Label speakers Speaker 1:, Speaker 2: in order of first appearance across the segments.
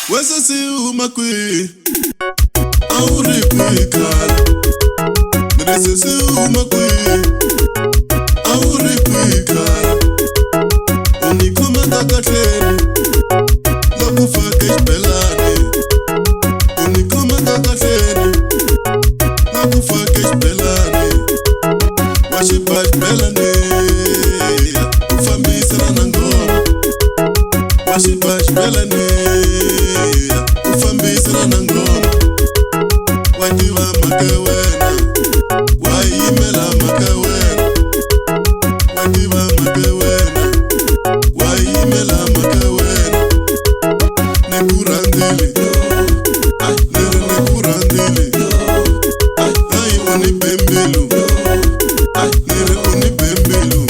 Speaker 1: Wesa si umakwe aure kwe kala Wesa si umakwe aure kwe kala Unikoma kakatene Nakufake shpelane Unikoma kakatene Nakufake shpelane Washipa shpelane Ufambisa na ngoma Washipa shpelane Ufambisa na ngoma Wajiwa makewena Waimela makewena Wajiwa makewena Waimela makewena Nekurandile Nere nekurandile Ai unipembelu Nere unipembelu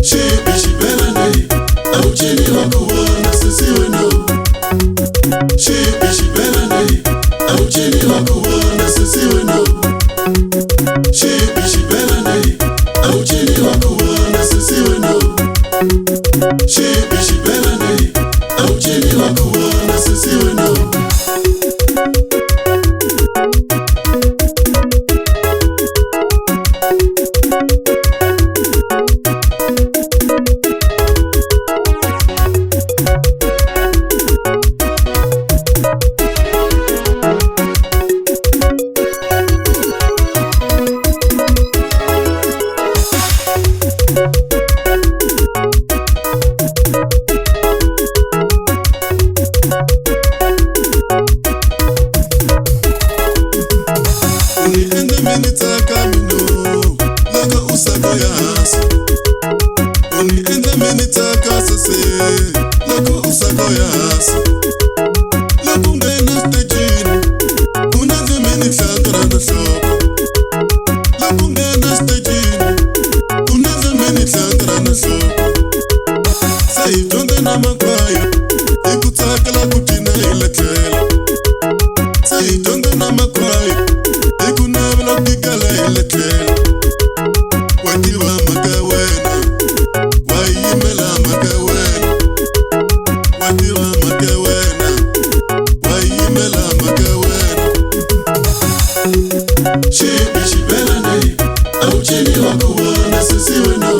Speaker 1: Shibi shibelane Auchini wakuwana sisiwe no Shibi shibelane Auchini wakuwana sisiwe no Shibi shibelane Auchini wakuwana sisiwe no Shibi shibelane Auchini wakuwana sisiwe no Uniende menitaka mino Laka usako yasa Uniende menitaka sase Laka usako yasa Laka ungena stejini Unanze menitlandra na shoko Laka ungena stejini Unanze menitlandra na shoko Saitonde na makwaya Ikutakala kutina ilekela Saitonde na makwaya Ikunabla kikala ilekela Wajiwa makewena Waimela makewena Wajiwa makewena Waimela makewena Shibi shibelane Auchini wakuwana sisiwe no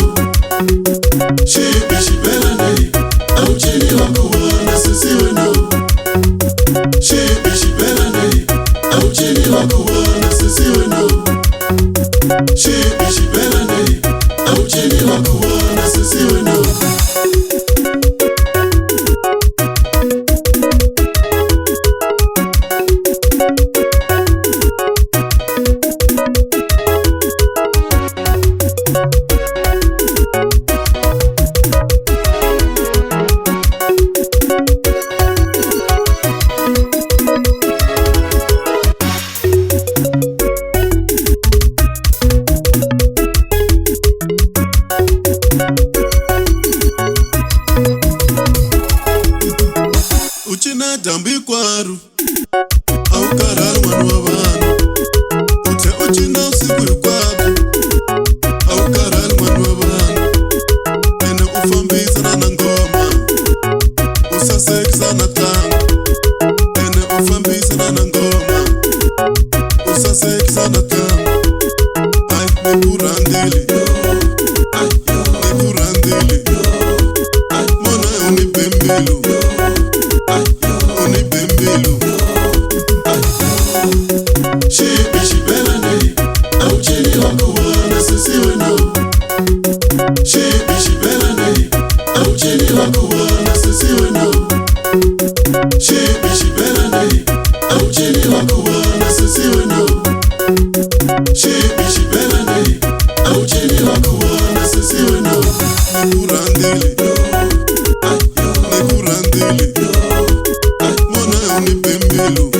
Speaker 1: Shibi shibelane Auchini wakuwana sisiwe no Shibi shibelane Auchini wakuwana sisiwe no Shibi shibelane Auchini wakuwana sisiwe no Uchina dambi kwaru Au karal manu wabanu Ute uchina usiku kwaru Au karal manu wabanu Ene ufambisa na ngoma Usaseksa na tango Ene ufambisa na ngoma Usaseksa na tango Ai nekurandili Nekurandili Mona unipembelu Unipembelu Shibi shibelane Auchini wakuwana sisiwe no Shibi shibelane Auchini wakuwana sisiwe no Shibi shibelane Auchini wakuwana sisiwe no Shibi shibelane Auchini wakuwana sisiwe no Nekurandili Nekurandili Mona unipembelu